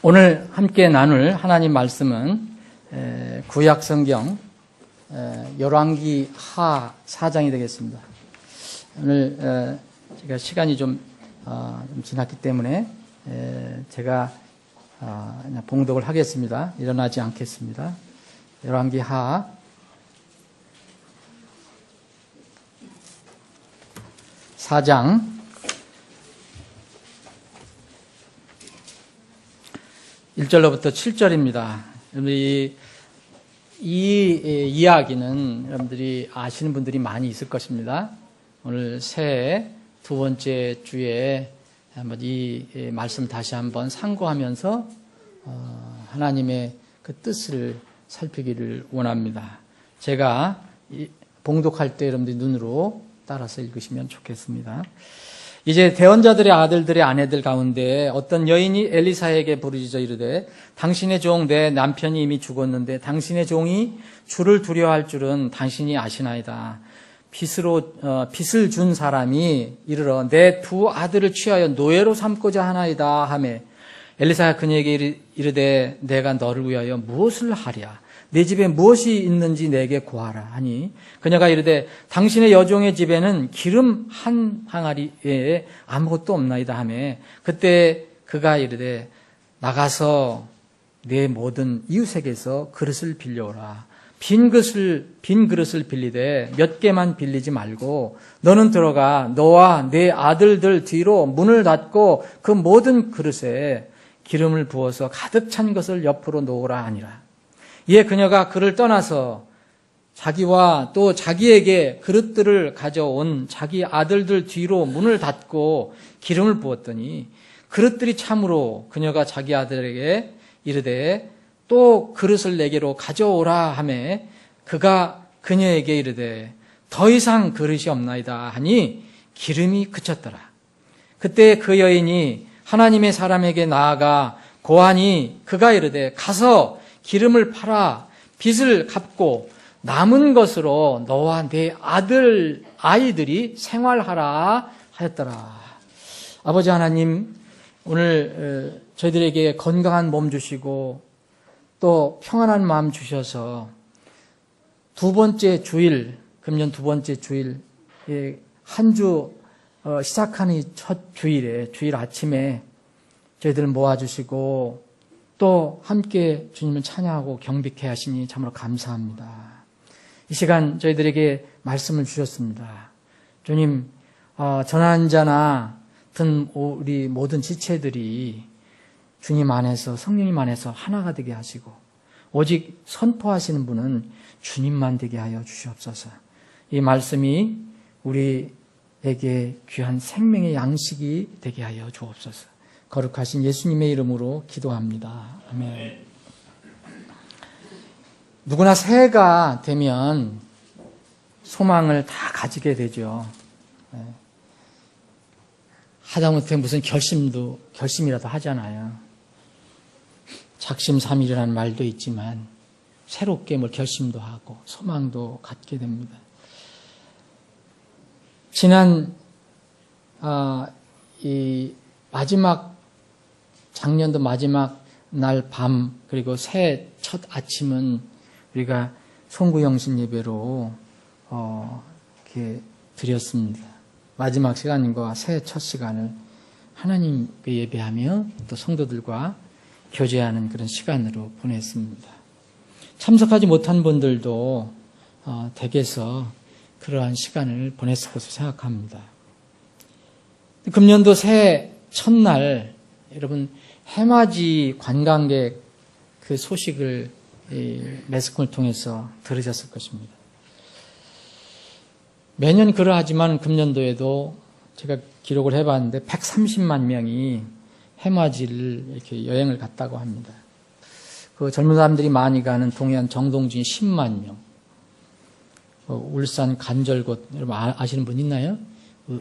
오늘 함께 나눌 하나님 말씀은 구약 성경 열왕기 하 4장이 되겠습니다. 오늘 제가 시간이 좀 지났기 때문에 제가 봉독을 하겠습니다. 일어나지 않겠습니다. 열왕기 하 4장 1절로부터 7절입니다. 여러분들이 이 이야기는 여러분들이 아시는 분들이 많이 있을 것입니다. 오늘 새해 두 번째 주에 한번 이 말씀 다시 한번 상고하면서 하나님의 그 뜻을 살피기를 원합니다. 제가 봉독할 때 여러분들이 눈으로 따라서 읽으시면 좋겠습니다. 이제 대언자들의 아들들의 아내들 가운데 어떤 여인이 엘리사에게 부르짖어 이르되 당신의 종 내 남편이 이미 죽었는데 당신의 종이 주를 두려워할 줄은 당신이 아시나이다. 빚을 준 사람이 이르러 내 두 아들을 취하여 노예로 삼고자 하나이다 하매 엘리사가 그녀에게 이르되 내가 너를 위하여 무엇을 하랴? 내 집에 무엇이 있는지 내게 고하라 하니 그녀가 이르되 당신의 여종의 집에는 기름 한 항아리에 아무것도 없나이다 하매 그때 그가 이르되 나가서 내 모든 이웃에게서 그릇을 빌려오라. 빈 그릇을 빌리되 몇 개만 빌리지 말고 너는 들어가 너와 내 아들들 뒤로 문을 닫고 그 모든 그릇에 기름을 부어서 가득 찬 것을 옆으로 놓으라 하니라. 이에 그녀가 그를 떠나서 자기와 또 자기에게 그릇들을 가져온 자기 아들들 뒤로 문을 닫고 기름을 부었더니 그릇들이 참으로 그녀가 자기 아들에게 이르되 또 그릇을 내게로 가져오라 하매 그가 그녀에게 이르되 더 이상 그릇이 없나이다 하니 기름이 그쳤더라. 그때 그 여인이 하나님의 사람에게 나아가 고하니 그가 이르되 가서 기름을 팔아 빚을 갚고 남은 것으로 너와 네 아이들이 생활하라 하였더라. 아버지 하나님, 오늘 저희들에게 건강한 몸 주시고 또 평안한 마음 주셔서 두 번째 주일, 금년 두 번째 주일, 한 주 시작하는 첫 주일에, 주일 아침에 저희들을 모아주시고 또 함께 주님을 찬양하고 경배케 하시니 참으로 감사합니다. 이 시간 저희들에게 말씀을 주셨습니다. 주님, 전환자나 든 우리 모든 지체들이 주님 안에서 성령님 안에서 하나가 되게 하시고 오직 선포하시는 분은 주님만 되게 하여 주시옵소서. 이 말씀이 우리에게 귀한 생명의 양식이 되게 하여 주옵소서. 거룩하신 예수님의 이름으로 기도합니다. 아멘. 누구나 새해가 되면 소망을 다 가지게 되죠. 하다못해 무슨 결심이라도 하잖아요. 작심삼일이라는 말도 있지만 새롭게 뭘 결심도 하고 소망도 갖게 됩니다. 지난 이 작년도 마지막 날 밤 그리고 새해 첫 아침은 우리가 송구영신 예배로 이렇게 드렸습니다. 마지막 시간과 새해 첫 시간을 하나님께 예배하며 또 성도들과 교제하는 그런 시간으로 보냈습니다. 참석하지 못한 분들도 댁에서 그러한 시간을 보냈을 것으로 생각합니다. 금년도 새해 첫날 여러분 해맞이 관광객 그 소식을 매스컴을 통해서 들으셨을 것입니다. 매년 그러하지만 금년도에도 제가 기록을 해봤는데 130만 명이 해맞이를 이렇게 여행을 갔다고 합니다. 그 젊은 사람들이 많이 가는 동해안 정동진이 10만 명, 울산 간절곶 여러분 아시는 분 있나요?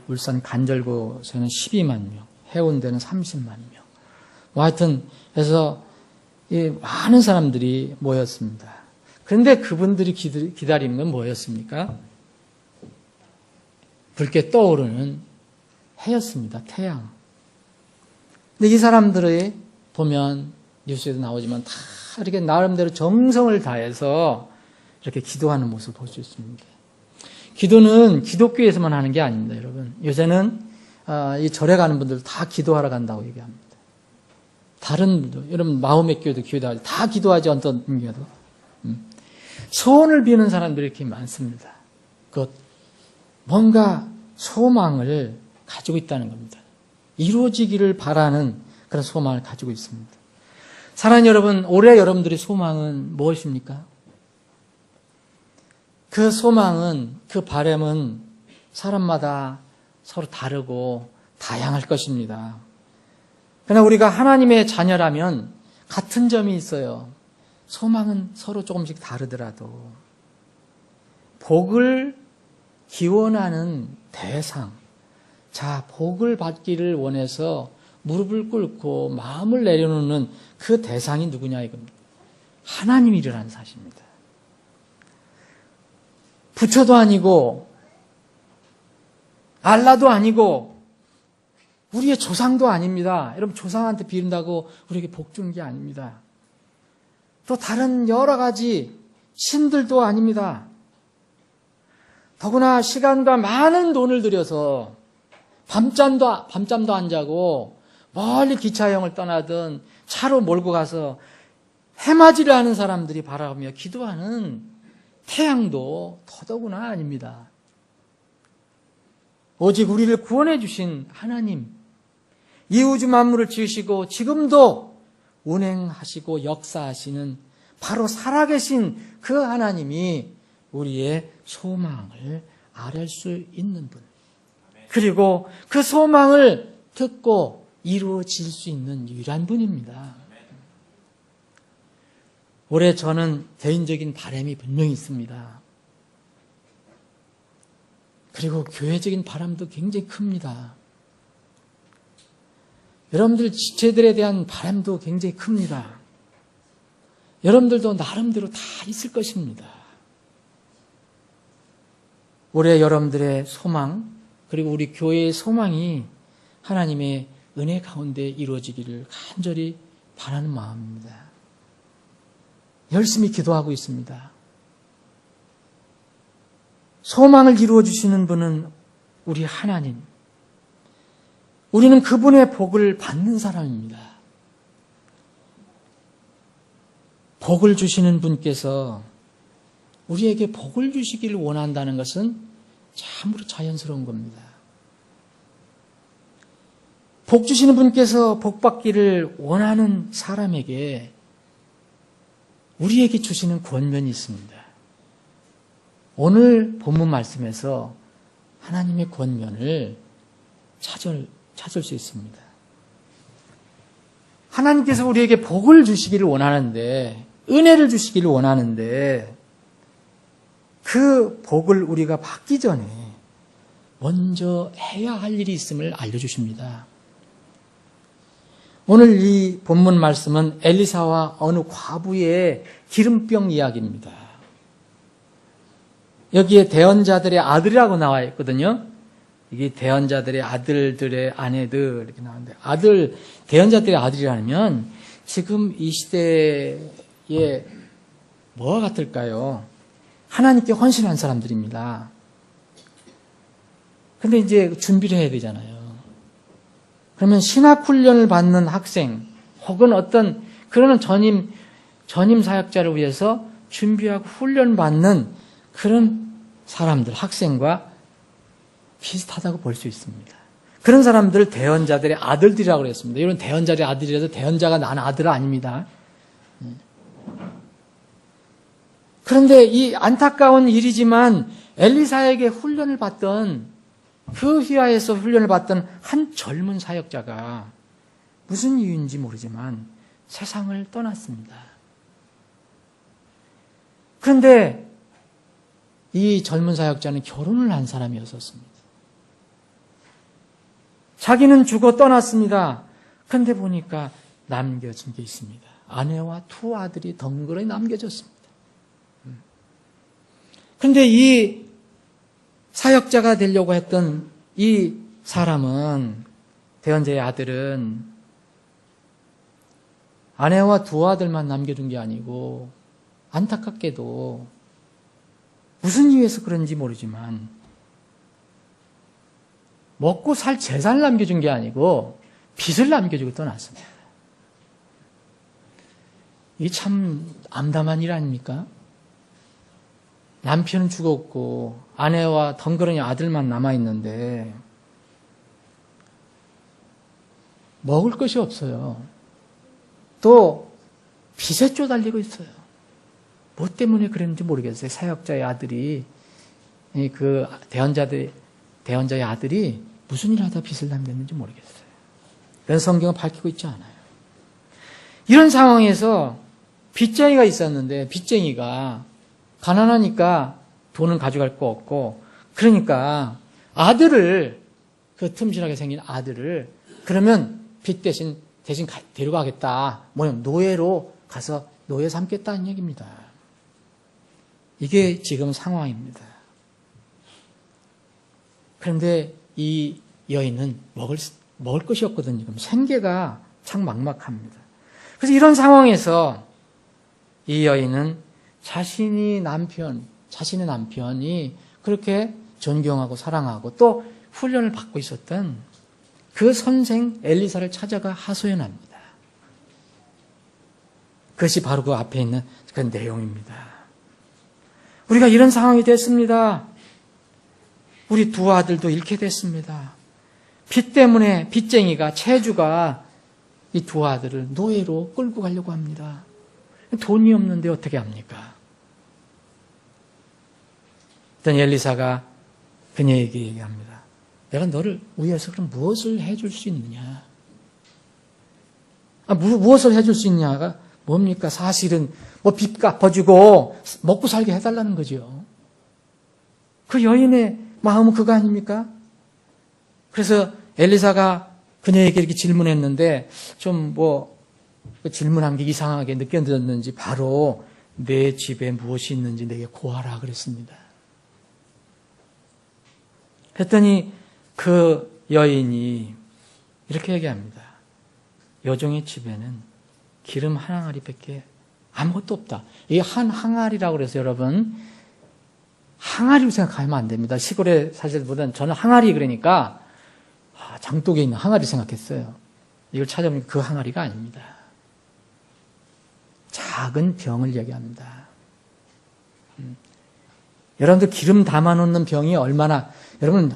울산 간절곶에는 12만 명, 해운대는 30만 명. 하여튼 해서 많은 사람들이 모였습니다. 그런데 그분들이 기다리는 건 뭐였습니까? 붉게 떠오르는 해였습니다. 태양. 근데 이 사람들이 보면 뉴스에도 나오지만 다 이렇게 나름대로 정성을 다해서 이렇게 기도하는 모습을 볼 수 있습니다. 기도는 기독교에서만 하는 게 아닙니다, 여러분. 요새는 이 절에 가는 분들 다 기도하러 간다고 얘기합니다. 다른 분들, 여러분 마음의 교회도 기도하지, 다 기도하지 어떤 교회도. 소원을 비는 사람들이 이렇게 많습니다. 뭔가 소망을 가지고 있다는 겁니다. 이루어지기를 바라는 그런 소망을 가지고 있습니다. 사랑하는 여러분, 올해 여러분들의 소망은 무엇입니까? 그 소망은, 그 바람은 사람마다 서로 다르고 다양할 것입니다. 그러나 우리가 하나님의 자녀라면 같은 점이 있어요. 소망은 서로 조금씩 다르더라도 복을 기원하는 대상, 자, 복을 받기를 원해서 무릎을 꿇고 마음을 내려놓는 그 대상이 누구냐 이겁니다. 하나님이라는 사실입니다. 부처도 아니고 알라도 아니고 우리의 조상도 아닙니다. 여러분 조상한테 비른다고 우리에게 복 주는 게 아닙니다. 또 다른 여러 가지 신들도 아닙니다. 더구나 시간과 많은 돈을 들여서 밤잠도 안 자고 멀리 기차여행을 떠나든 차로 몰고 가서 해맞이를 하는 사람들이 바라보며 기도하는 태양도 더더구나 아닙니다. 오직 우리를 구원해 주신 하나님, 이 우주 만물을 지으시고 지금도 운행하시고 역사하시는 바로 살아계신 그 하나님이 우리의 소망을 아뢰 수 있는 분, 그리고 그 소망을 듣고 이루어질 수 있는 유일한 분입니다. 올해 저는 개인적인 바람이 분명히 있습니다. 그리고 교회적인 바람도 굉장히 큽니다. 여러분들 지체들에 대한 바람도 굉장히 큽니다. 여러분들도 나름대로 다 있을 것입니다. 올해 여러분들의 소망, 그리고 우리 교회의 소망이 하나님의 은혜 가운데 이루어지기를 간절히 바라는 마음입니다. 열심히 기도하고 있습니다. 소망을 이루어주시는 분은 우리 하나님. 우리는 그분의 복을 받는 사람입니다. 복을 주시는 분께서 우리에게 복을 주시기를 원한다는 것은 참으로 자연스러운 겁니다. 복 주시는 분께서 복 받기를 원하는 사람에게 우리에게 주시는 권면이 있습니다. 오늘 본문 말씀에서 하나님의 권면을 찾을 수 있습니다. 하나님께서 우리에게 복을 주시기를 원하는데, 은혜를 주시기를 원하는데, 그 복을 우리가 받기 전에 먼저 해야 할 일이 있음을 알려주십니다. 오늘 이 본문 말씀은 엘리사와 어느 과부의 기름병 이야기입니다. 여기에 대언자들의 아들이라고 나와 있거든요. 이게 대언자들의 아들들의 아내들 이렇게 나오는데, 대언자들의 아들이라면 지금 이 시대에 뭐가 같을까요? 하나님께 헌신한 사람들입니다. 근데 이제 준비를 해야 되잖아요. 그러면 신학훈련을 받는 학생 혹은 어떤 그런 전임 사역자를 위해서 준비하고 훈련받는 그런 사람들, 학생과 비슷하다고 볼 수 있습니다. 그런 사람들 대언자들의 아들들이라고 그랬습니다. 이런 대언자들의 아들이라도 대언자가 난 아들은 아닙니다. 그런데 이 안타까운 일이지만 엘리사에게 훈련을 받던, 그 휘하에서 훈련을 받던 한 젊은 사역자가 무슨 이유인지 모르지만 세상을 떠났습니다. 그런데 이 젊은 사역자는 결혼을 한 사람이었습니다. 자기는 죽어 떠났습니다. 그런데 보니까 남겨진 게 있습니다. 아내와 두 아들이 덩그러니 남겨졌습니다. 그런데 이 사역자가 되려고 했던 이 사람은, 대언자의 아들은 아내와 두 아들만 남겨둔 게 아니고 안타깝게도 무슨 이유에서 그런지 모르지만 먹고 살 재산을 남겨준 게 아니고 빚을 남겨주고 떠났습니다. 이게 참 암담한 일 아닙니까? 남편은 죽었고 아내와 덩그러니 아들만 남아있는데 먹을 것이 없어요. 또 빚에 쪼달리고 있어요. 뭐 때문에 그랬는지 모르겠어요. 사역자의 아들이, 그 대언자의 아들이 무슨 일을 하다 빚을 남겼는지 모르겠어요. 그런 성경은 밝히고 있지 않아요. 이런 상황에서 빚쟁이가 있었는데 빚쟁이가 가난하니까 돈은 가져갈 거 없고 그러니까 아들을, 그 틈실하게 생긴 아들을 그러면 빚 대신 데려가겠다. 뭐냐면 노예로 가서 노예 삼겠다는 얘기입니다. 이게 지금 상황입니다. 그런데 이 여인은 먹을 것이 없거든요. 지금 생계가 참 막막합니다. 그래서 이런 상황에서 이 여인은 자신의 남편이 그렇게 존경하고 사랑하고 또 훈련을 받고 있었던 그 선생 엘리사를 찾아가 하소연합니다. 그것이 바로 그 앞에 있는 그 내용입니다. 우리가 이런 상황이 됐습니다. 우리 두 아들도 잃게 됐습니다. 빚 때문에 빚쟁이가, 채주가 이 두 아들을 노예로 끌고 가려고 합니다. 돈이 없는데 어떻게 합니까? 그랬더니 엘리사가 그녀에게 얘기합니다. 내가 너를 위해서 그럼 무엇을 해줄 수 있느냐? 무엇을 해줄 수 있냐가 뭡니까? 사실은 뭐 빚 갚아주고 먹고 살게 해달라는 거죠. 그 여인의 마음은 그거 아닙니까? 그래서 엘리사가 그녀에게 이렇게 질문했는데 좀 그 질문한 게 이상하게 느껴졌는지 바로 내 집에 무엇이 있는지 내게 고하라 그랬습니다. 그랬더니 그 여인이 이렇게 얘기합니다. 여종의 집에는 기름 한 항아리밖에 아무것도 없다. 이 한 항아리라고 그래서 여러분 항아리로 생각하면 안 됩니다. 시골에 사실 보던 저는 항아리 그러니까 장독에 있는 항아리 생각했어요. 이걸 찾아보니까 그 항아리가 아닙니다. 작은 병을 얘기합니다. 여러분들 기름 담아놓는 병이 얼마나, 여러분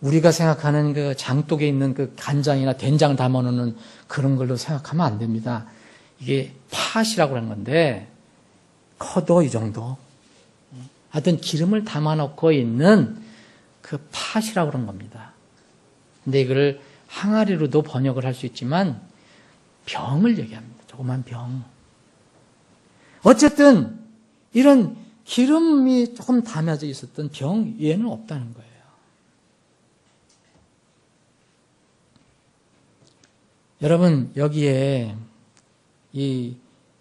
우리가 생각하는 그 장독에 있는 그 간장이나 된장을 담아놓는 그런 걸로 생각하면 안 됩니다. 이게 팥이라고 하는 건데 커도 이 정도. 하여튼 기름을 담아놓고 있는 그 팥이라고 그런 겁니다. 근데 이걸 항아리로도 번역을 할 수 있지만 병을 얘기합니다. 조그만 병. 어쨌든 이런 기름이 조금 담아져 있었던 병 얘는 없다는 거예요. 여러분 여기에 이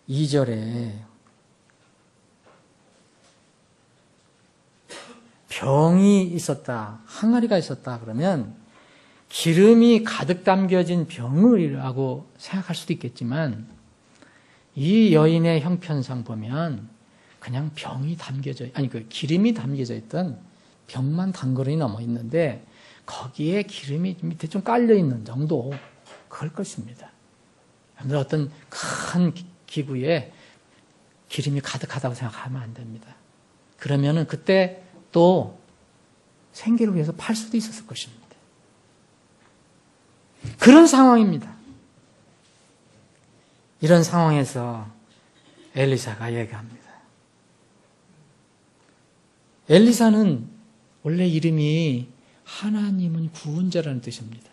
2절에 병이 있었다, 항아리가 있었다 그러면 기름이 가득 담겨진 병이라고 생각할 수도 있겠지만 이 여인의 형편상 보면 그냥 병이 담겨져, 그 기름이 담겨져 있던 병만 단거리 넘어 있는데 거기에 기름이 밑에 좀 깔려 있는 정도 그럴 것입니다. 어떤 큰 기구에 기름이 가득하다고 생각하면 안 됩니다. 그러면은 그때 또 생계를 위해서 팔 수도 있었을 것입니다. 그런 상황입니다. 이런 상황에서 엘리사가 얘기합니다. 엘리사는 원래 이름이 하나님은 구원자라는 뜻입니다.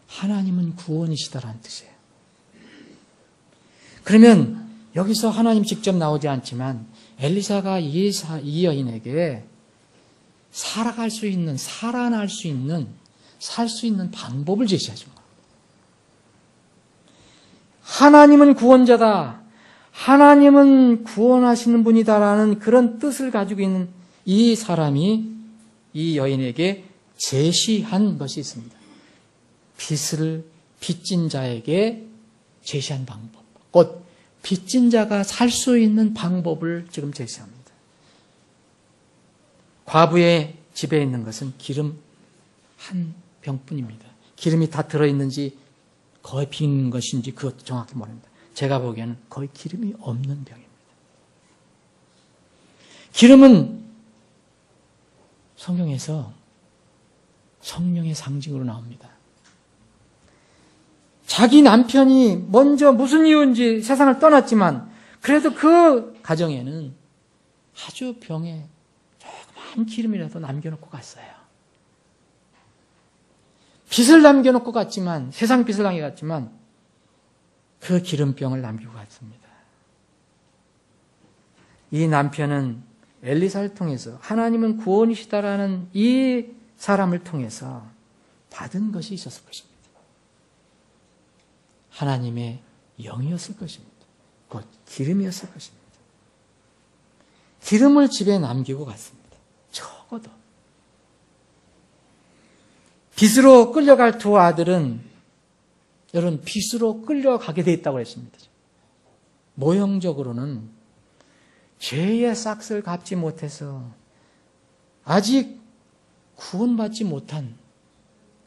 하나님은 구원이시다라는 뜻이에요. 그러면 여기서 하나님 직접 나오지 않지만 엘리사가 이 여인에게 살아갈 수 있는, 살아날 수 있는, 살 수 있는 방법을 제시하신 거예요. 하나님은 구원자다. 하나님은 구원하시는 분이다라는 그런 뜻을 가지고 있는 이 사람이 이 여인에게 제시한 것이 있습니다. 빚진 자에게 제시한 방법, 곧 빚진 자가 살 수 있는 방법을 지금 제시합니다. 과부의 집에 있는 것은 기름 한 병뿐입니다. 기름이 다 들어있는지 거의 빈 것인지 그것도 정확히 모릅니다. 제가 보기에는 거의 기름이 없는 병입니다. 기름은 성경에서 성령의 상징으로 나옵니다. 자기 남편이 먼저 무슨 이유인지 세상을 떠났지만 그래도 그 가정에는 아주 병에 조그만 기름이라도 남겨놓고 갔어요. 빚을 남겨놓고 갔지만, 세상 빚을 남겨갔지만 그 기름병을 남기고 갔습니다. 이 남편은 엘리사를 통해서 하나님은 구원이시다라는 이 사람을 통해서 받은 것이 있었을 것입니다. 하나님의 영이었을 것입니다. 곧 기름이었을 것입니다. 기름을 집에 남기고 갔습니다. 적어도. 빚으로 끌려갈 두 아들은 여러분 빚으로 끌려가게 돼 있다고 했습니다. 모형적으로는 죄의 싹을 갚지 못해서 아직 구원받지 못한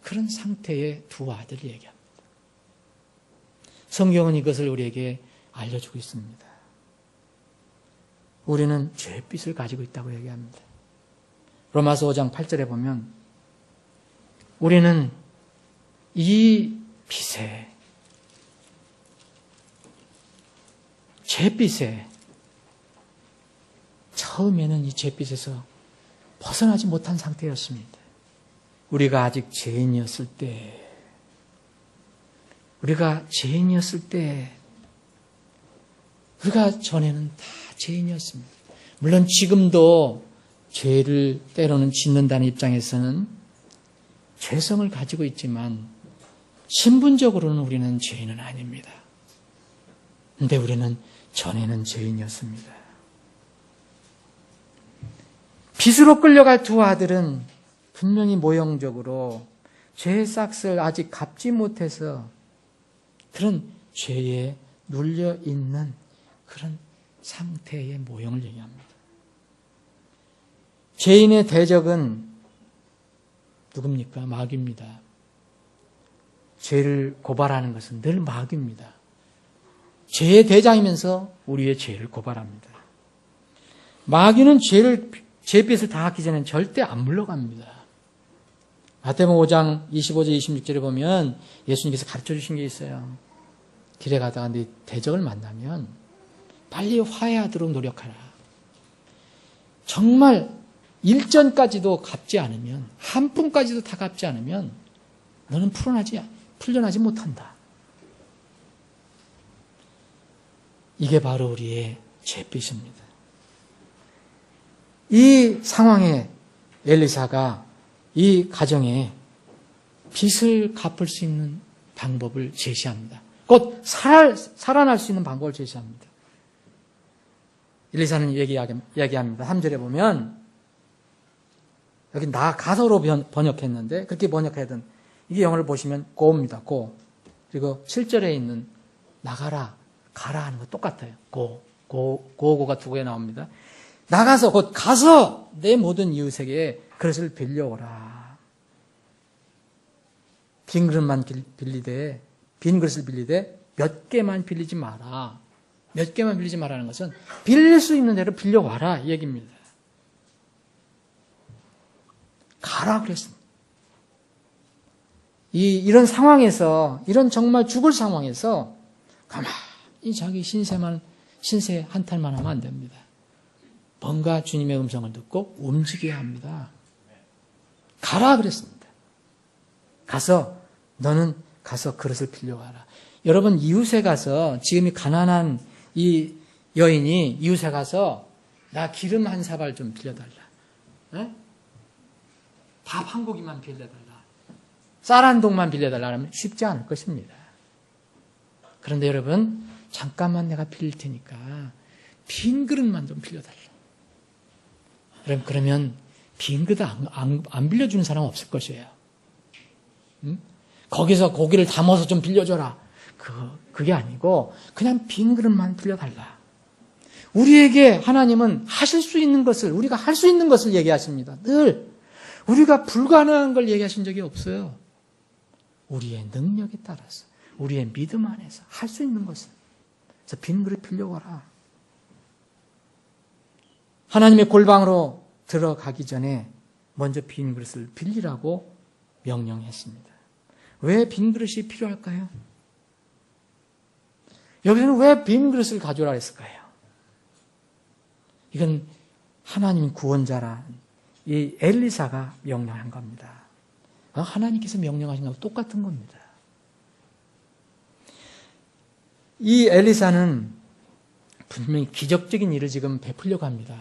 그런 상태의 두 아들을 얘기합니다. 성경은 이것을 우리에게 알려주고 있습니다. 우리는 죄빚을 가지고 있다고 얘기합니다. 로마서 5장 8절에 보면 우리는 이 빚에, 죄빚에, 처음에는 이 죄빚에서 벗어나지 못한 상태였습니다. 우리가 아직 죄인이었을 때, 우리가 전에는 다 죄인이었습니다. 물론 지금도 죄를 때로는 짓는다는 입장에서는 죄성을 가지고 있지만 신분적으로는 우리는 죄인은 아닙니다. 그런데 우리는 전에는 죄인이었습니다. 빚으로 끌려갈 두 아들은 분명히 모형적으로 죄의 싹을 아직 갚지 못해서 그런 죄에 눌려있는 그런 상태의 모형을 얘기합니다. 죄인의 대적은 누굽니까? 마귀입니다. 죄를 고발하는 것은 늘 마귀입니다. 죄의 대장이면서 우리의 죄를 고발합니다. 마귀는 죄빚을 당하기 전에는 절대 안 물러갑니다. 마태복음 5장 25절 26절에 보면 예수님께서 가르쳐 주신 게 있어요. 길에 가다가 네 대적을 만나면 빨리 화해하도록 노력하라. 정말 일전까지도 갚지 않으면, 한 푼까지도 다 갚지 않으면 너는 풀려나지 못한다. 이게 바로 우리의 죄빚입니다. 이 상황에 엘리사가 이 가정에 빚을 갚을 수 있는 방법을 제시합니다. 곧 살아날 수 있는 방법을 제시합니다. 엘리사는 얘기합니다. 3절에 보면 여기 나 가서로 번역했는데 그렇게 번역하든 이게 영어를 보시면 go입니다. go. 그리고 7절에 있는 나가라, 가라 하는 거 똑같아요. go가 두 개 나옵니다. 나가서 곧 가서 내 모든 이웃에게 그릇을 빌려오라. 빈 그릇을 빌리되 몇 개만 빌리지 마라. 몇 개만 빌리지 마라는 것은 빌릴 수 있는 대로 빌려와라 이 얘기입니다. 가라 그랬습니다. 이런 상황에서, 이런 정말 죽을 상황에서 가만히 자기 신세 한탄만 하면 안 됩니다. 뭔가 주님의 음성을 듣고 움직여야 합니다. 가라 그랬습니다. 너는 가서 그릇을 빌려와라. 여러분 이웃에 가서, 지금 이 가난한 이 여인이 이웃에 가서 나 기름 한 사발 좀 빌려달라. 네? 밥 한 고기만 빌려달라. 쌀 한 동만 빌려달라 하면 쉽지 않을 것입니다. 그런데 여러분 잠깐만 내가 빌릴 테니까 빈 그릇만 좀 빌려달라. 그러면 빈 그릇 안 빌려주는 사람 없을 것이에요. 응? 거기서 고기를 담아서 좀 빌려줘라. 그게 아니고 그냥 빈 그릇만 빌려달라. 우리에게 하나님은 하실 수 있는 것을, 우리가 할 수 있는 것을 얘기하십니다. 늘 우리가 불가능한 걸 얘기하신 적이 없어요. 우리의 능력에 따라서, 우리의 믿음 안에서 할 수 있는 것을. 그래서 빈 그릇 빌려와라. 하나님의 골방으로 들어가기 전에 먼저 빈 그릇을 빌리라고 명령했습니다. 왜 빈 그릇이 필요할까요? 여기서는 왜 빈 그릇을 가져오라 했을까요? 이건 하나님 구원자란 이 엘리사가 명령한 겁니다. 하나님께서 명령하신 것과 똑같은 겁니다. 이 엘리사는 분명히 기적적인 일을 지금 베풀려고 합니다.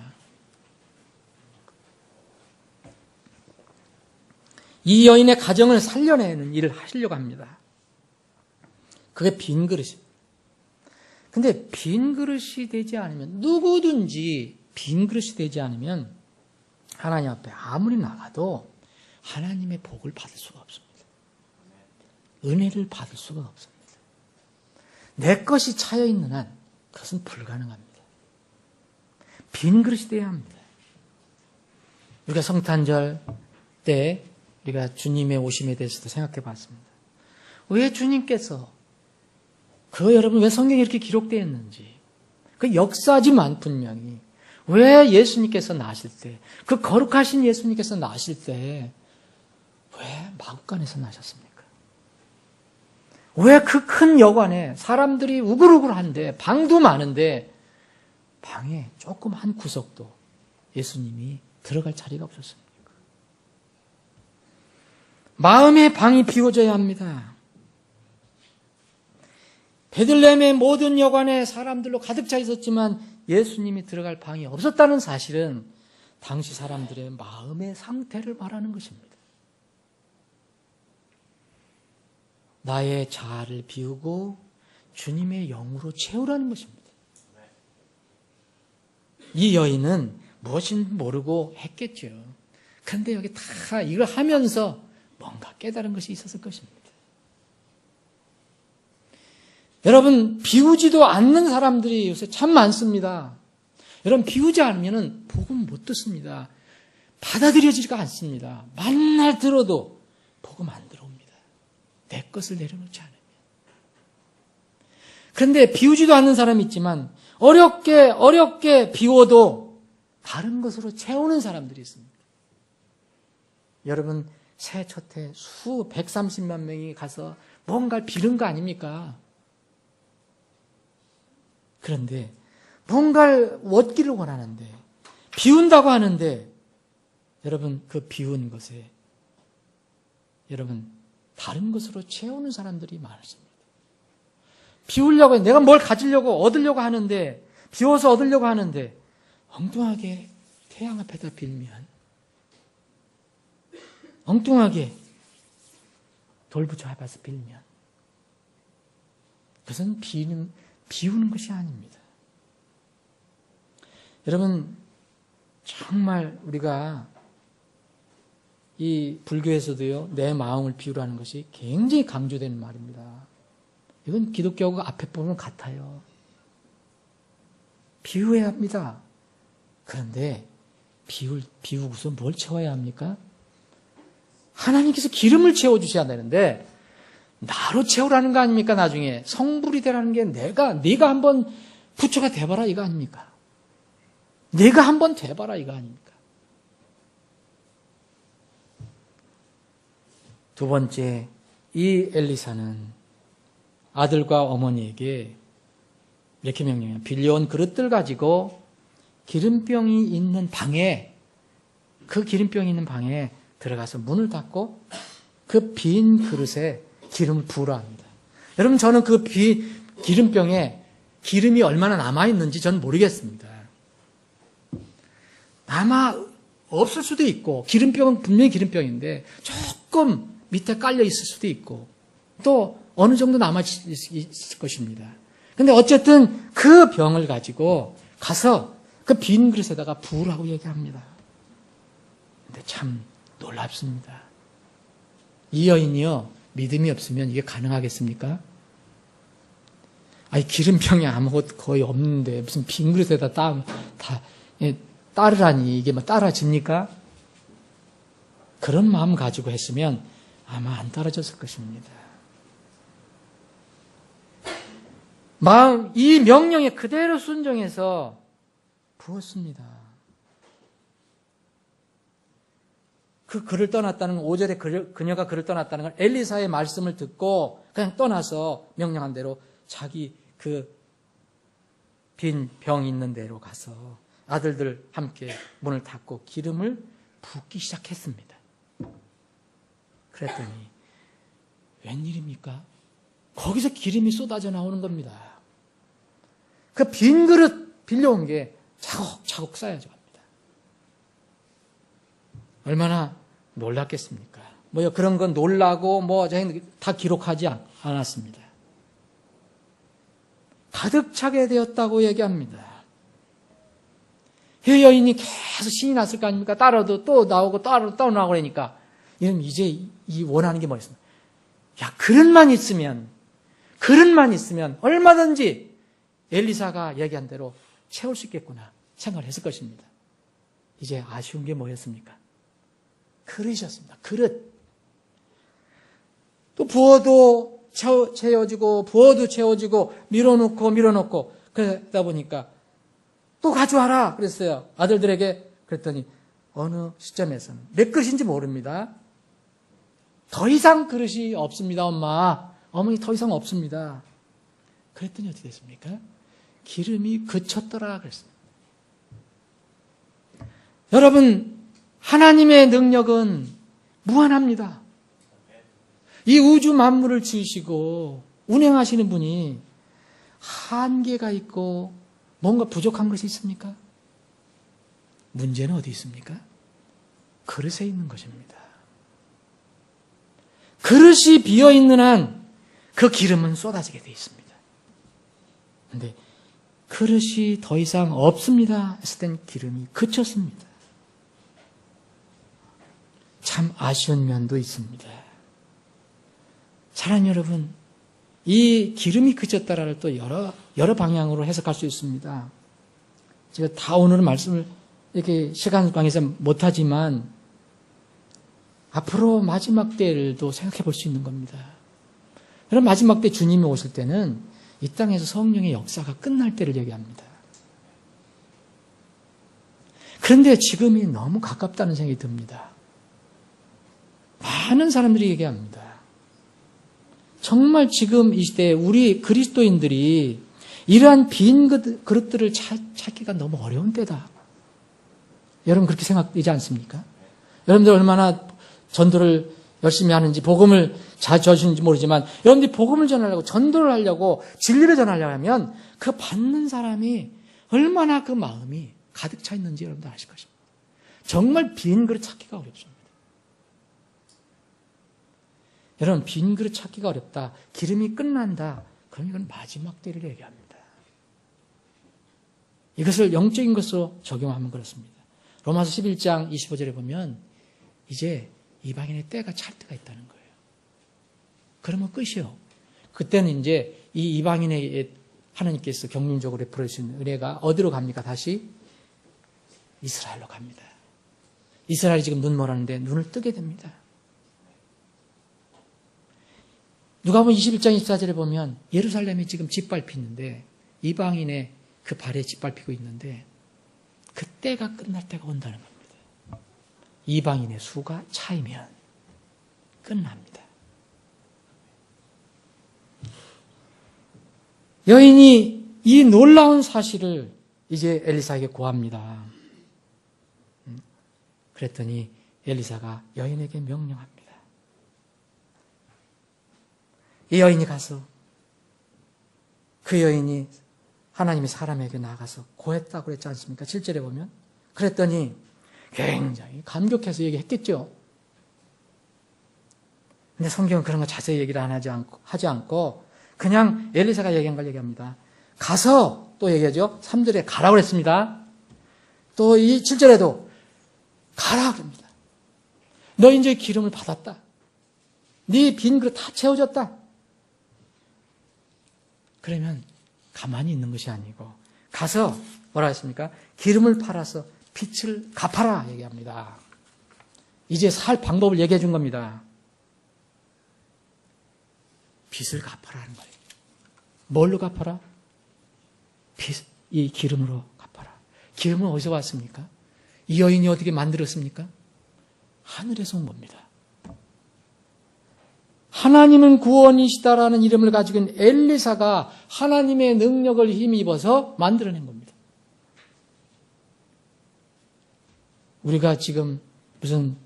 이 여인의 가정을 살려내는 일을 하시려고 합니다. 그게 빈 그릇입니다. 근데 빈 그릇이 되지 않으면, 누구든지 빈 그릇이 되지 않으면 하나님 앞에 아무리 나가도 하나님의 복을 받을 수가 없습니다. 은혜를 받을 수가 없습니다. 내 것이 차여있는 한 그것은 불가능합니다. 빈 그릇이 돼야 합니다. 우리가 성탄절 때 우리가 주님의 오심에 대해서도 생각해 봤습니다. 왜 주님께서, 여러분 왜 성경에 이렇게 기록되어 있는지, 그 역사지만 분명히 왜 예수님께서 나실 때, 그 거룩하신 예수님께서 나실 때 왜 마구간에서 나셨습니까? 왜 그 큰 여관에 사람들이 우글우글한데, 방도 많은데 방에 조금 한 구석도 예수님이 들어갈 자리가 없었습니까? 마음의 방이 비워져야 합니다. 베들레헴의 모든 여관에 사람들로 가득 차 있었지만 예수님이 들어갈 방이 없었다는 사실은 당시 사람들의 마음의 상태를 말하는 것입니다. 나의 자아를 비우고 주님의 영으로 채우라는 것입니다. 이 여인은 무엇인지 모르고 했겠죠. 그런데 여기 다 이걸 하면서 뭔가 깨달은 것이 있었을 것입니다. 여러분, 비우지도 않는 사람들이 요새 참 많습니다. 여러분, 비우지 않으면 복음 못 듣습니다. 받아들여지지가 않습니다. 만날 들어도 복음 안 들어옵니다. 내 것을 내려놓지 않으면. 그런데 비우지도 않는 사람이 있지만 어렵게 비워도 다른 것으로 채우는 사람들이 있습니다. 여러분, 새해 첫해 130만 명이 가서 뭔가를 빌은 거 아닙니까? 그런데 뭔가를 얻기를 원하는데, 비운다고 하는데, 여러분 그 비운 것에 여러분 다른 것으로 채우는 사람들이 많으십니다. 비우려고, 내가 뭘 가지려고 얻으려고 하는데, 비워서 얻으려고 하는데 엉뚱하게 태양 앞에다 빌면, 엉뚱하게 돌부처 앞에서 빌면 그것은 비우는 것이 아닙니다. 여러분, 정말 우리가 이 불교에서도요, 내 마음을 비우라는 것이 굉장히 강조되는 말입니다. 이건 기독교하고 앞에 보면 같아요. 비워야 합니다. 그런데 비우고서 뭘 채워야 합니까? 하나님께서 기름을 채워주셔야 되는데 나로 채우라는 거 아닙니까? 나중에 성불이 되라는 게 네가 한번 부처가 돼봐라 이거 아닙니까? 네가 한번 돼봐라 이거 아닙니까? 두 번째, 이 엘리사는 아들과 어머니에게 이렇게 명령해요. 빌려온 그릇들 가지고 기름병이 있는 방에, 그 기름병이 있는 방에 들어가서 문을 닫고 그 빈 그릇에 기름을 부으라 합니다. 여러분, 저는 그 기름병에 기름이 얼마나 남아있는지 저는 모르겠습니다. 아마 없을 수도 있고, 기름병은 분명히 기름병인데 조금 밑에 깔려 있을 수도 있고, 또 어느 정도 남아있을 것입니다. 근데 어쨌든 그 병을 가지고 가서 그 빈 그릇에다가 부으라고 얘기합니다. 근데 참 놀랍습니다. 이 여인이요, 믿음이 없으면 이게 가능하겠습니까? 아니, 기름병이 아무것도 거의 없는데 무슨 빈 그릇에다 따르라니 이게 뭐 따라집니까? 그런 마음 가지고 했으면 아마 안 따라졌을 것입니다. 이 명령에 그대로 순종해서 부었습니다. 그 그를 떠났다는 5절에 그녀가 그를 떠났다는 건 엘리사의 말씀을 듣고 그냥 떠나서 명령한 대로 자기 그 빈 병 있는 데로 가서 아들들 함께 문을 닫고 기름을 붓기 시작했습니다. 그랬더니 웬일입니까? 거기서 기름이 쏟아져 나오는 겁니다. 그 빈 그릇 빌려온 게 차곡차곡 쌓여져 갑니다. 얼마나 놀랐겠습니까? 그런 건 놀라고 다 기록하지 않았습니다. 가득 차게 되었다고 얘기합니다. 이 여인이 계속 신이 났을 거 아닙니까? 따라도 또 나오고 따라도 또 나오고 그러니까 이러면 이제 원하는 게 뭐였습니까? 야, 그릇만 있으면 얼마든지 엘리사가 얘기한 대로 채울 수 있겠구나 생각을 했을 것입니다. 이제 아쉬운 게 뭐였습니까? 그릇이었습니다. 그릇. 또 부어도 채워지고 부어도 채워지고 밀어놓고 그러다 보니까 또 가져와라 그랬어요. 아들들에게. 그랬더니 어느 시점에서는 몇 그릇인지 모릅니다. 더 이상 그릇이 없습니다. 어머니 더 이상 없습니다. 그랬더니 어떻게 됐습니까? 기름이 그쳤더라 그랬습니다. 여러분, 하나님의 능력은 무한합니다. 이 우주 만물을 지으시고 운행하시는 분이 한계가 있고 뭔가 부족한 것이 있습니까? 문제는 어디 있습니까? 그릇에 있는 것입니다. 그릇이 비어있는 한 그 기름은 쏟아지게 되어 있습니다. 그런데 그릇이 더 이상 없습니다 했을 땐 기름이 그쳤습니다. 참 아쉬운 면도 있습니다. 사랑하는 여러분, 이 기름이 그쳤다라를 또 여러 방향으로 해석할 수 있습니다. 제가 다 오늘은 말씀을 이렇게 시간 관계에서 못하지만 앞으로 마지막 때를도 생각해 볼 수 있는 겁니다. 그럼 마지막 때 주님이 오실 때는 이 땅에서 성령의 역사가 끝날 때를 얘기합니다. 그런데 지금이 너무 가깝다는 생각이 듭니다. 많은 사람들이 얘기합니다. 정말 지금 이 시대에 우리 그리스도인들이 이러한 빈 그릇들을 찾기가 너무 어려운 때다. 여러분 그렇게 생각되지 않습니까? 여러분들 얼마나 전도를 열심히 하는지 복음을 자주 하시는지 모르지만 여러분들이 복음을 전하려고 전도를 하려고 진리를 전하려고 하면 그 받는 사람이 얼마나 그 마음이 가득 차 있는지 여러분들 아실 것입니다. 정말 빈 그릇 찾기가 어렵습니다. 여러분 빈 그릇 찾기가 어렵다. 기름이 끝난다. 그럼 이건 마지막 때를 얘기합니다. 이것을 영적인 것으로 적용하면 그렇습니다. 로마서 11장 25절에 보면 이제 이방인의 때가 찰 때가 있다는 거예요. 그러면 끝이요. 그때는 이제 이 이방인의 하나님께서 경륜적으로 베풀어 주신 은혜가 어디로 갑니까? 다시 이스라엘로 갑니다. 이스라엘이 지금 눈 멀었는데 눈을 뜨게 됩니다. 누가복음 21장 24절에 보면 예루살렘이 지금 짓밟히는데 이방인의 그 발에 짓밟히고 있는데 그 때가 끝날 때가 온다는 겁니다. 이방인의 수가 차이면 끝납니다. 여인이 이 놀라운 사실을 이제 엘리사에게 고합니다. 그랬더니 엘리사가 여인에게 명령합니다. 이 여인이 가서 그 여인이 하나님의 사람에게 나가서 고했다고 그랬지 않습니까? 7절에 보면. 그랬더니 굉장히 감격해서 얘기했겠죠. 근데 성경은 그런 거 자세히 얘기를 하지 않고 그냥 엘리사가 얘기한 걸 얘기합니다. 가서 또 얘기하죠. 3절에 가라고 그랬습니다. 또 이 7절에도 가라 그럽니다. 너 이제 기름을 받았다. 네 빈 그릇 다 채워졌다. 그러면 가만히 있는 것이 아니고 가서 뭐라 했습니까? 기름을 팔아서 빚을 갚아라 얘기합니다. 이제 살 방법을 얘기해 준 겁니다. 빚을 갚아라는 거예요. 뭘로 갚아라? 이 기름으로 갚아라. 기름은 어디서 왔습니까? 이 여인이 어떻게 만들었습니까? 하늘에서 온 겁니다. 하나님은 구원이시다라는 이름을 가지고 있는 엘리사가 하나님의 능력을 힘입어서 만들어낸 겁니다. 우리가 지금 무슨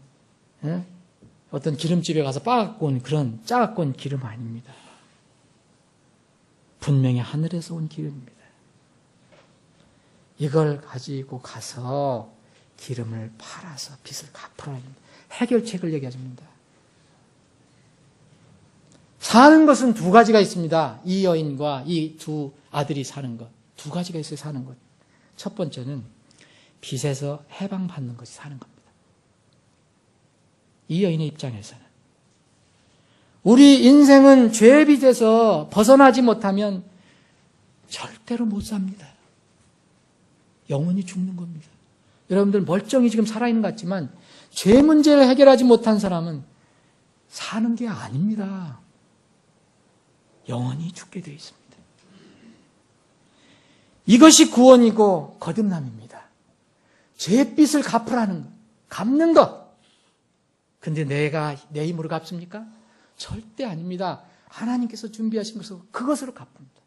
어떤 기름집에 가서 빠갖고 온 그런 짜갖고 온 기름 아닙니다. 분명히 하늘에서 온 기름입니다. 이걸 가지고 가서 기름을 팔아서 빚을 갚으라. 해결책을 얘기합니다. 사는 것은 두 가지가 있습니다. 이 여인과 이 두 아들이 사는 것. 두 가지가 있어요, 사는 것. 첫 번째는 빚에서 해방받는 것이 사는 겁니다. 이 여인의 입장에서는. 우리 인생은 죄의 빚에서 벗어나지 못하면 절대로 못 삽니다. 영원히 죽는 겁니다. 여러분들 멀쩡히 지금 살아있는 것 같지만 죄 문제를 해결하지 못한 사람은 사는 게 아닙니다. 영원히 죽게 되어 있습니다. 이것이 구원이고 거듭남입니다. 죄의 빚을 갚으라는 것, 갚는 것. 근데 내가 내 힘으로 갚습니까? 절대 아닙니다. 하나님께서 준비하신 것으로 그것으로 갚습니다.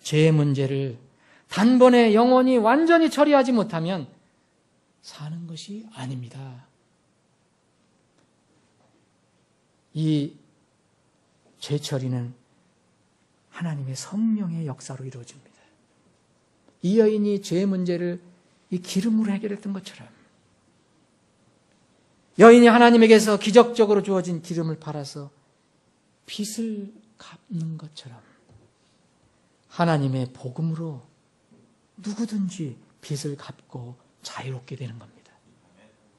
죄의 문제를 단번에 영원히 완전히 처리하지 못하면 사는 것이 아닙니다. 이 죄 처리는 하나님의 성령의 역사로 이루어집니다. 이 여인이 죄의 문제를 이 기름으로 해결했던 것처럼 여인이 하나님에게서 기적적으로 주어진 기름을 팔아서 빚을 갚는 것처럼 하나님의 복음으로 누구든지 빚을 갚고 자유롭게 되는 겁니다.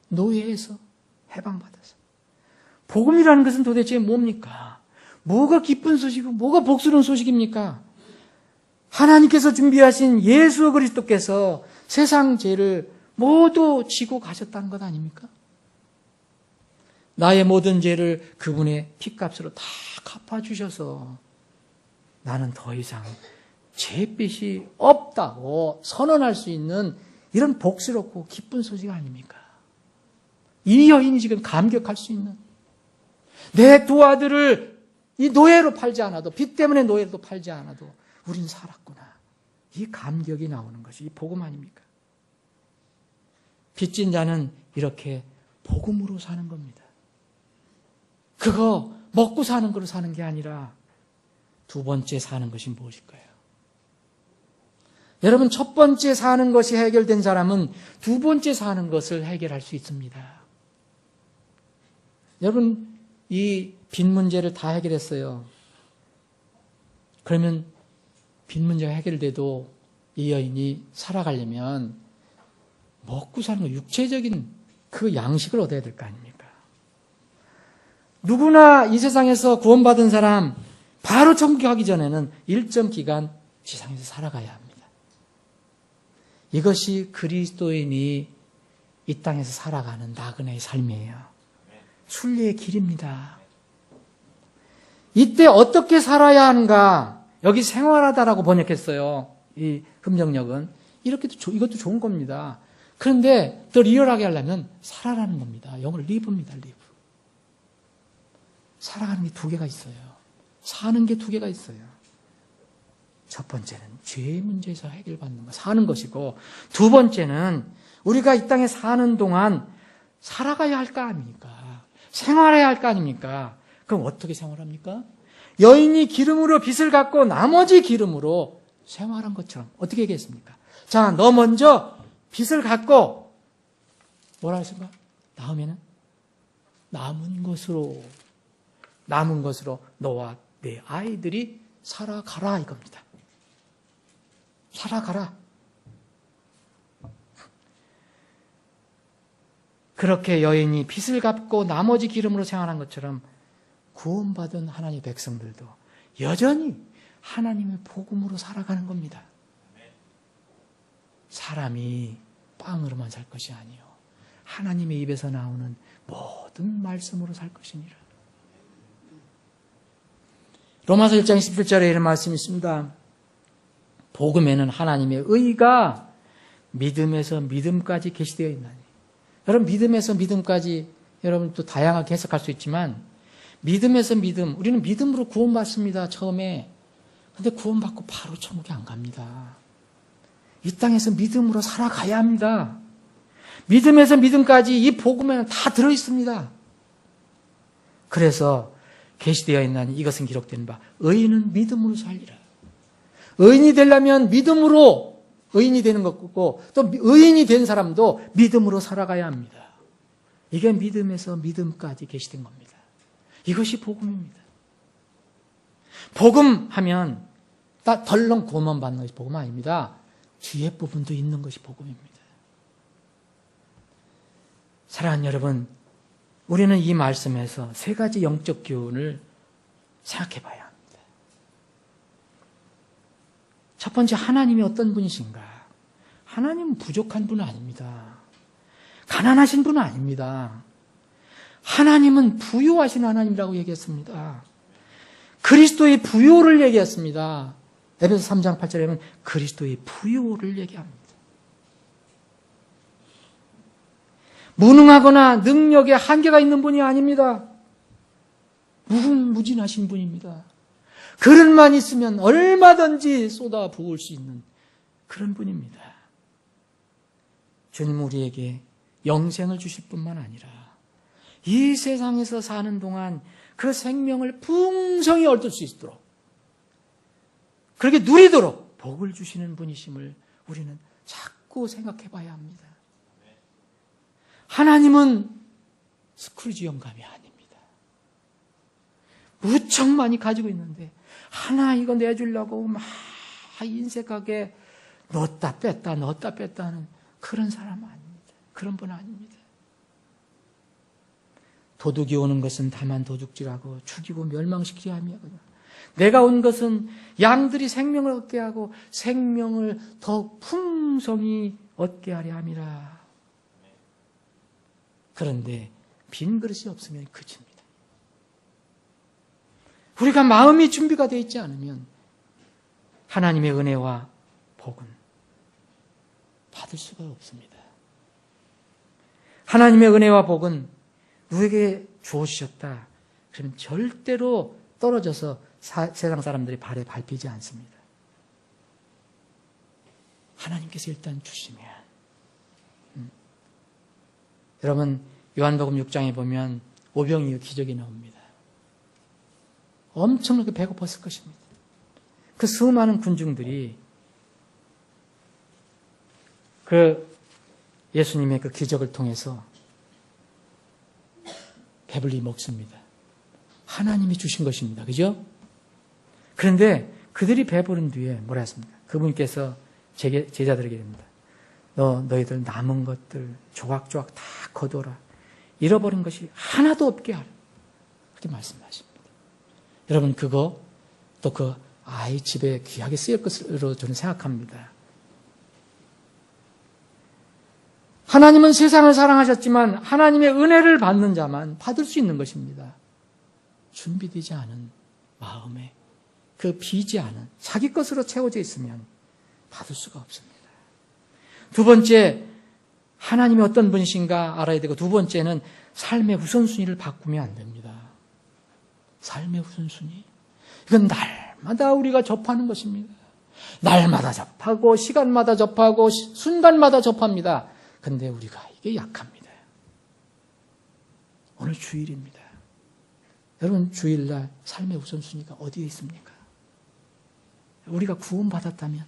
노예에서 해방받아서. 복음이라는 것은 도대체 뭡니까? 뭐가 기쁜 소식이고 뭐가 복스러운 소식입니까? 하나님께서 준비하신 예수 그리스도께서 세상 죄를 모두 지고 가셨다는 것 아닙니까? 나의 모든 죄를 그분의 피값으로 다 갚아주셔서 나는 더 이상 죄빚이 없다고 선언할 수 있는 이런 복스럽고 기쁜 소식 아닙니까? 이 여인이 지금 감격할 수 있는 내 두 아들을 이 노예로 팔지 않아도 빚 때문에 노예로 팔지 않아도 우린 살았구나. 이 감격이 나오는 것이 이 복음 아닙니까? 빚진 자는 이렇게 복음으로 사는 겁니다. 그거 먹고 사는 거로 사는 게 아니라 두 번째 사는 것이 무엇일까요? 여러분, 첫 번째 사는 것이 해결된 사람은 두 번째 사는 것을 해결할 수 있습니다. 여러분, 이 빚 문제를 다 해결했어요. 그러면 빚 문제가 해결돼도 이 여인이 살아가려면 먹고 사는 거, 육체적인 그 양식을 얻어야 될 거 아닙니까? 누구나 이 세상에서 구원받은 사람 바로 천국 가기 전에는 일정 기간 지상에서 살아가야 합니다. 이것이 그리스도인이 이 땅에서 살아가는 나그네의 삶이에요. 순례의 길입니다. 이때 어떻게 살아야 하는가? 여기 생활하다라고 번역했어요. 이 흠정역은. 이것도 좋은 겁니다. 그런데 더 리얼하게 하려면 살아라는 겁니다. 영어로 live입니다. live. 살아가는 게 두 개가 있어요. 사는 게 두 개가 있어요. 첫 번째는 죄의 문제에서 해결받는 거, 사는 것이고, 두 번째는 우리가 이 땅에 사는 동안 살아가야 할 거 아닙니까? 생활해야 할 거 아닙니까? 그럼 어떻게 생활합니까? 여인이 기름으로 빚을 갚고 나머지 기름으로 생활한 것처럼 어떻게 얘기했습니까? 자, 너 먼저 빚을 갚고 뭐라 했습니까? 다음에는 남은 것으로 너와 내 아이들이 살아가라 이겁니다. 살아가라. 그렇게 여인이 빚을 갚고 나머지 기름으로 생활한 것처럼 구원받은 하나님의 백성들도 여전히 하나님의 복음으로 살아가는 겁니다. 사람이 빵으로만 살 것이 아니요 하나님의 입에서 나오는 모든 말씀으로 살 것이니라. 로마서 1장 17절에 이런 말씀이 있습니다. 복음에는 하나님의 의가 믿음에서 믿음까지 계시되어 있나니. 여러분, 믿음에서 믿음까지 여러분 또 다양하게 해석할 수 있지만 믿음에서 믿음, 우리는 믿음으로 구원받습니다. 처음에. 근데 구원받고 바로 천국에 안 갑니다. 이 땅에서 믿음으로 살아가야 합니다. 믿음에서 믿음까지 이 복음에는 다 들어있습니다. 그래서 계시되어 있나니 이것은 기록된 바 의인은 믿음으로 살리라. 의인이 되려면 믿음으로 의인이 되는 것이고 또 의인이 된 사람도 믿음으로 살아가야 합니다. 이게 믿음에서 믿음까지 계시된 겁니다. 이것이 복음입니다. 복음하면 딱 덜렁 구원만 받는 것이 복음 아닙니다. 뒤에 부분도 있는 것이 복음입니다. 사랑하는 여러분, 우리는 이 말씀에서 세 가지 영적 기운을 생각해 봐야 합니다. 첫 번째, 하나님이 어떤 분이신가? 하나님은 부족한 분은 아닙니다. 가난하신 분은 아닙니다. 하나님은 부유하신 하나님이라고 얘기했습니다. 그리스도의 부요를 얘기했습니다. 에베소 3장 8절에 보면 그리스도의 부요를 얘기합니다. 무능하거나 능력에 한계가 있는 분이 아닙니다. 무궁무진하신 분입니다. 그릇만 있으면 얼마든지 쏟아 부을 수 있는 그런 분입니다. 주님 우리에게 영생을 주실 뿐만 아니라 이 세상에서 사는 동안 그 생명을 풍성히 얻을 수 있도록 그렇게 누리도록 복을 주시는 분이심을 우리는 자꾸 생각해 봐야 합니다. 하나님은 스크루지 영감이 아닙니다. 무척 많이 가지고 있는데 하나 이거 내주려고 막 인색하게 넣었다 뺐다 하는 그런 사람 아닙니다. 그런 분 아닙니다. 도둑이 오는 것은 다만 도둑질하고 죽이고 멸망시키려 함이거든요. 내가 온 것은 양들이 생명을 얻게 하고 생명을 더 풍성히 얻게 하려 함이라. 그런데 빈 그릇이 없으면 그칩니다. 우리가 마음이 준비가 되어 있지 않으면 하나님의 은혜와 복은 받을 수가 없습니다. 하나님의 은혜와 복은 누구에게 주어주셨다. 그러면 절대로 떨어져서 세상 사람들이 발에 밟히지 않습니다. 하나님께서 일단 주시면. 여러분, 요한복음 6장에 보면 오병이어 기적이 나옵니다. 엄청나게 배고팠을 것입니다. 그 수많은 군중들이 그 예수님의 그 기적을 통해서 배불리 먹습니다. 하나님이 주신 것입니다. 그죠? 그런데 그들이 배부른 뒤에 뭐라 했습니까? 그분께서 제자들에게 됩니다. 너희들 남은 것들 조각조각 다 거둬라. 잃어버린 것이 하나도 없게 하라. 그렇게 말씀하십니다. 여러분, 그거 또 그 아이 집에 귀하게 쓰일 것으로 저는 생각합니다. 하나님은 세상을 사랑하셨지만 하나님의 은혜를 받는 자만 받을 수 있는 것입니다. 준비되지 않은 마음에 그 비지 않은 자기 것으로 채워져 있으면 받을 수가 없습니다. 두 번째, 하나님이 어떤 분이신가 알아야 되고, 두 번째는 삶의 우선순위를 바꾸면 안 됩니다. 삶의 우선순위. 이건 날마다 우리가 접하는 것입니다. 날마다 접하고 시간마다 접하고 순간마다 접합니다. 근데 우리가 이게 약합니다. 오늘 주일입니다. 여러분, 주일날 삶의 우선순위가 어디에 있습니까? 우리가 구원받았다면,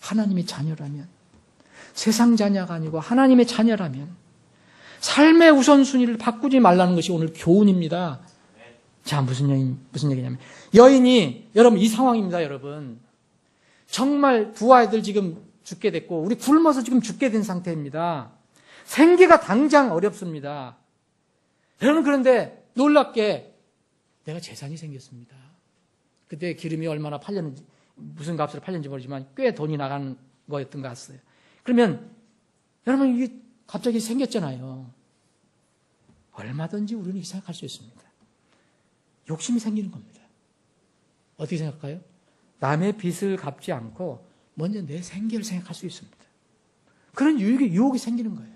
하나님의 자녀라면, 세상 자녀가 아니고 하나님의 자녀라면 삶의 우선순위를 바꾸지 말라는 것이 오늘 교훈입니다. 자, 무슨 얘기냐면, 여인이, 여러분, 이 상황입니다, 여러분. 정말 두 아이들 지금 죽게 됐고, 우리 굶어서 지금 죽게 된 상태입니다. 생계가 당장 어렵습니다. 여러분, 그런데 놀랍게 내가 재산이 생겼습니다. 그때 기름이 얼마나 팔렸는지, 무슨 값으로 팔렸는지 모르지만 꽤 돈이 나가는 거였던 것 같아요. 그러면 여러분 이게 갑자기 생겼잖아요. 얼마든지 우리는 이렇게 생각할 수 있습니다. 욕심이 생기는 겁니다. 어떻게 생각할까요? 남의 빚을 갚지 않고 먼저 내 생계를 생각할 수 있습니다. 그런 유혹이 생기는 거예요.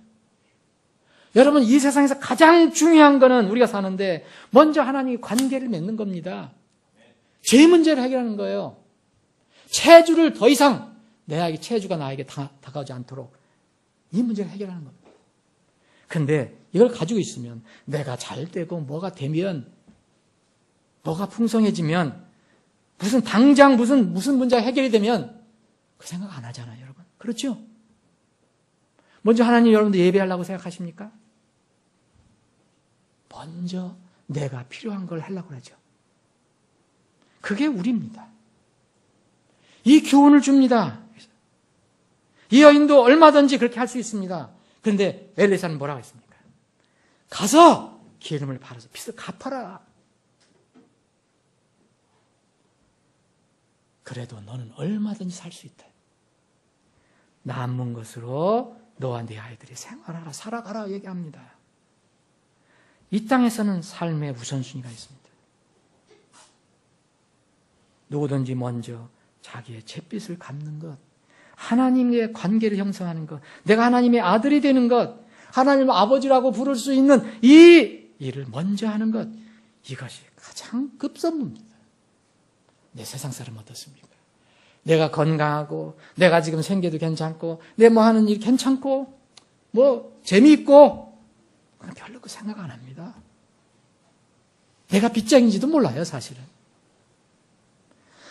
여러분, 이 세상에서 가장 중요한 거는 우리가 사는데 먼저 하나님과 관계를 맺는 겁니다. 죄 문제를 해결하는 거예요. 체주를 더 이상 내에게 체주가 나에게 다가오지 않도록 이 문제를 해결하는 겁니다. 근데 이걸 가지고 있으면 내가 잘 되고 뭐가 되면 뭐가 풍성해지면 당장 무슨 문제가 해결이 되면 그 생각 안 하잖아요, 여러분. 그렇죠? 먼저 하나님 여러분들 예배하려고 생각하십니까? 먼저 내가 필요한 걸 하려고 하죠. 그게 우리입니다. 이 교훈을 줍니다. 이 여인도 얼마든지 그렇게 할 수 있습니다. 그런데 엘리사는 뭐라고 했습니까? 가서 기름을 팔아서 빚을 갚아라. 그래도 너는 얼마든지 살 수 있다. 남은 것으로 너와 네 아이들이 생활하라, 살아가라 얘기합니다. 이 땅에서는 삶의 우선순위가 있습니다. 누구든지 먼저 자기의 잿빚을 갚는 것, 하나님의 관계를 형성하는 것, 내가 하나님의 아들이 되는 것, 하나님 아버지라고 부를 수 있는 이 일을 먼저 하는 것, 이것이 가장 급선무입니다. 내 세상 사람 어떻습니까? 내가 건강하고, 내가 지금 생계도 괜찮고, 내 뭐 하는 일 괜찮고, 뭐 재미있고, 별로 그 생각 안 합니다. 내가 빚쟁인지도 몰라요, 사실은.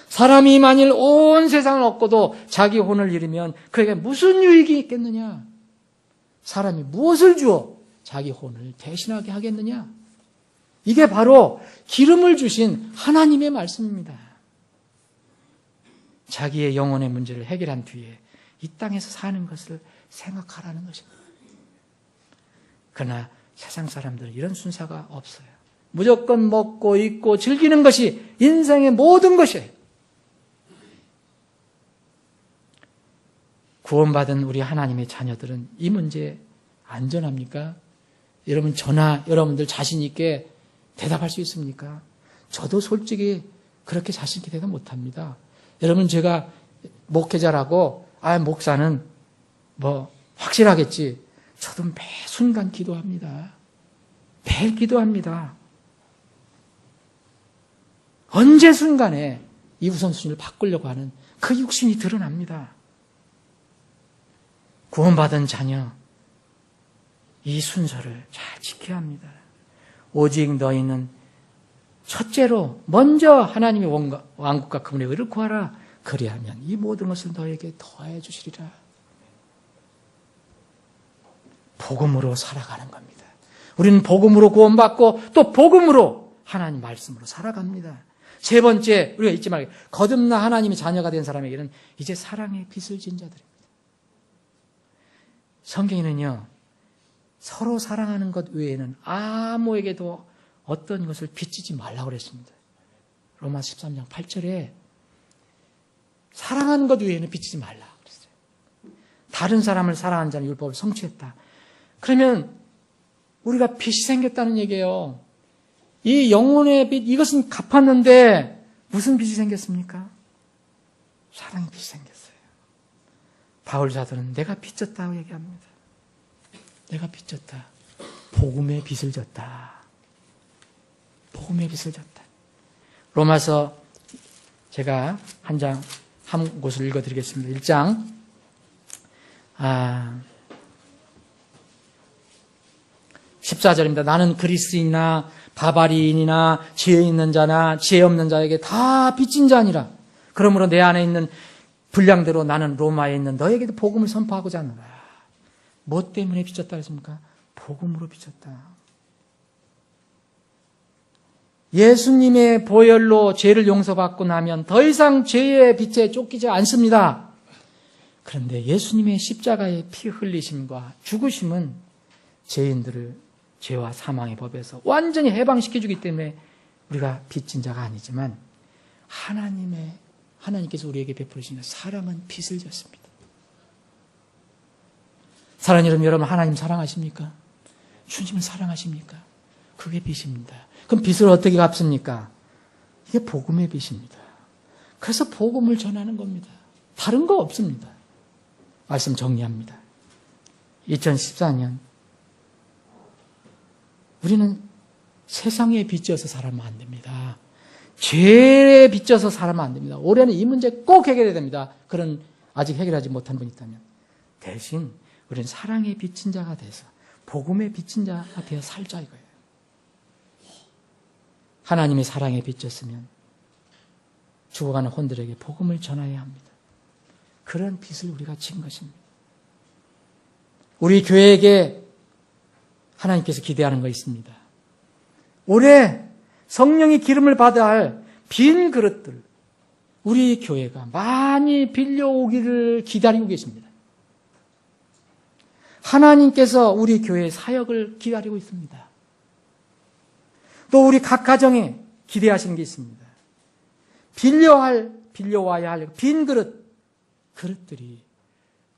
사람이 만일 온 세상을 얻고도 자기 혼을 잃으면 그에게 무슨 유익이 있겠느냐? 사람이 무엇을 주어 자기 혼을 대신하게 하겠느냐? 이게 바로 기름을 주신 하나님의 말씀입니다. 자기의 영혼의 문제를 해결한 뒤에 이 땅에서 사는 것을 생각하라는 것입니다. 그러나 세상 사람들은 이런 순서가 없어요. 무조건 먹고 입고 즐기는 것이 인생의 모든 것이에요. 구원받은 우리 하나님의 자녀들은 이 문제에 안전합니까? 여러분 여러분들 자신 있게 대답할 수 있습니까? 저도 솔직히 그렇게 자신 있게 대답 못합니다. 여러분 제가 목회자라고 목사는 뭐 확실하겠지. 저도 매 순간 기도합니다. 매일 기도합니다. 언제 순간에 이 우선순위를 바꾸려고 하는 그 욕심이 드러납니다. 구원받은 자녀, 이 순서를 잘 지켜야 합니다. 오직 너희는 첫째로 먼저 하나님의 왕국과 그분의 의를 구하라. 그리하면 이 모든 것을 너에게 더해 주시리라. 복음으로 살아가는 겁니다. 우리는 복음으로 구원받고 또 복음으로 하나님 말씀으로 살아갑니다. 세 번째, 우리가 잊지 말고 거듭나 하나님의 자녀가 된 사람에게는 이제 사랑의 빚을 진 자들입니다. 성경에는요, 서로 사랑하는 것 외에는 아무에게도 어떤 것을 빚지지 말라고 그랬습니다. 로마 13장 8절에 사랑하는 것 외에는 빚지지 말라 그랬어요. 다른 사람을 사랑하는 자는 율법을 성취했다. 그러면 우리가 빚이 생겼다는 얘기예요. 이 영혼의 빚, 이것은 갚았는데 무슨 빚이 생겼습니까? 사랑의 빚이 생겼어요. 바울 사도는 내가 빚졌다고 얘기합니다. 내가 빚졌다. 복음의 빚을 졌다. 복음의 빚을 졌다. 로마서 제가 한 곳을 읽어드리겠습니다. 1장 14절입니다. 나는 그리스인이나 바바리인이나 지혜 있는 자나 지혜 없는 자에게 다 빚진 자니라. 그러므로 내 안에 있는 분량대로 나는 로마에 있는 너에게도 복음을 선포하고자 하노라. 뭐 때문에 빚졌다 했습니까? 복음으로 빚졌다. 예수님의 보혈로 죄를 용서받고 나면 더 이상 죄의 빚에 쫓기지 않습니다. 그런데 예수님의 십자가의 피 흘리심과 죽으심은 죄인들을 죄와 사망의 법에서 완전히 해방시켜주기 때문에 우리가 빚진 자가 아니지만 하나님께서 우리에게 베풀으시는 사랑은 빚을 졌습니다. 사랑하는 여러분, 하나님 사랑하십니까? 주님을 사랑하십니까? 그게 빚입니다. 그럼 빚을 어떻게 갚습니까? 이게 복음의 빚입니다. 그래서 복음을 전하는 겁니다. 다른 거 없습니다. 말씀 정리합니다. 2014년 우리는 세상에 빚져서 살면 안 됩니다. 죄에 빚져서 살면 안 됩니다. 올해는 이 문제 꼭 해결해야 됩니다. 그런 아직 해결하지 못한 분이 있다면. 대신 우리는 사랑에 빚진 자가 돼서 복음에 빚진 자가 되어 살자 이거예요. 하나님의 사랑에 빚졌으면 죽어가는 혼들에게 복음을 전해야 합니다. 그런 빚을 우리가 진 것입니다. 우리 교회에게 하나님께서 기대하는 거 있습니다. 올해 성령의 기름을 받아야 할 빈 그릇들, 우리 교회가 많이 빌려오기를 기다리고 계십니다. 하나님께서 우리 교회의 사역을 기다리고 있습니다. 또 우리 각 가정에 기대하시는 게 있습니다. 빌려와야 할 빈 그릇들이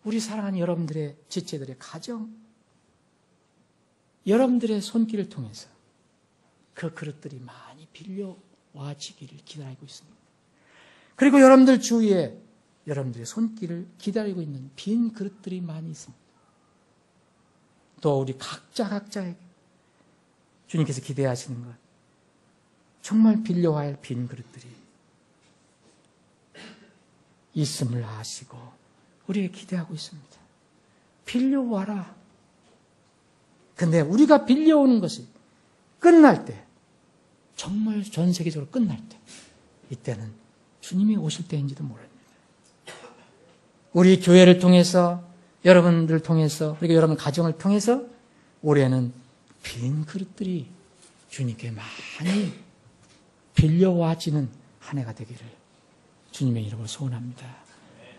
우리 사랑하는 여러분들의 지체들의 가정, 여러분들의 손길을 통해서 그 그릇들이 많이 빌려와지기를 기다리고 있습니다. 그리고 여러분들 주위에 여러분들의 손길을 기다리고 있는 빈 그릇들이 많이 있습니다. 또 우리 각자에게 주님께서 기대하시는 것, 정말 빌려와야 할 빈 그릇들이 있음을 아시고 우리에게 기대하고 있습니다. 빌려와라. 근데 우리가 빌려오는 것이 끝날 때, 정말 전 세계적으로 끝날 때, 이때는 주님이 오실 때인지도 모릅니다. 우리 교회를 통해서, 여러분들을 통해서, 그리고 여러분 가정을 통해서 올해는 빈 그릇들이 주님께 많이 빌려와지는 한 해가 되기를 주님의 이름으로 소원합니다.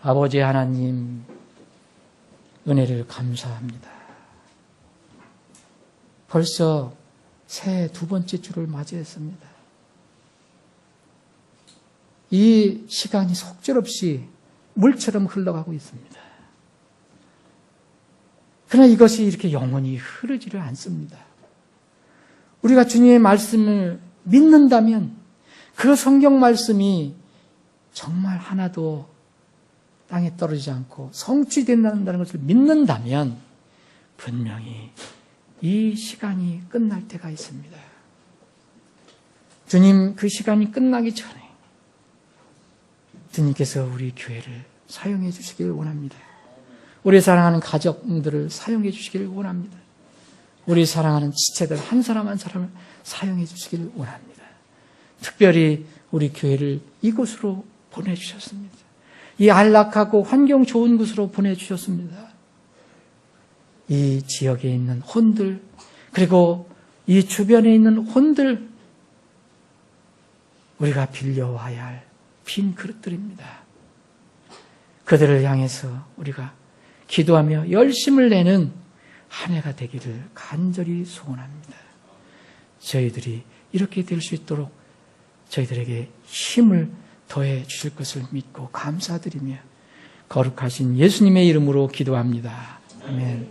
아버지 하나님, 은혜를 감사합니다. 벌써 새해 두 번째 주를 맞이했습니다. 이 시간이 속절없이 물처럼 흘러가고 있습니다. 그러나 이것이 이렇게 영원히 흐르지를 않습니다. 우리가 주님의 말씀을 믿는다면 그 성경 말씀이 정말 하나도 땅에 떨어지지 않고 성취된다는 것을 믿는다면 분명히 이 시간이 끝날 때가 있습니다. 주님, 그 시간이 끝나기 전에 주님께서 우리 교회를 사용해 주시기를 원합니다. 우리 사랑하는 가족들을 사용해 주시기를 원합니다. 우리 사랑하는 지체들 한 사람 한 사람을 사용해 주시기를 원합니다. 특별히 우리 교회를 이곳으로 보내주셨습니다. 이 안락하고 환경 좋은 곳으로 보내주셨습니다. 이 지역에 있는 혼들, 그리고 이 주변에 있는 혼들, 우리가 빌려와야 할 빈 그릇들입니다. 그들을 향해서 우리가 기도하며 열심을 내는 한 해가 되기를 간절히 소원합니다. 저희들이 이렇게 될 수 있도록 저희들에게 힘을 더해 주실 것을 믿고 감사드리며 거룩하신 예수님의 이름으로 기도합니다. 아멘.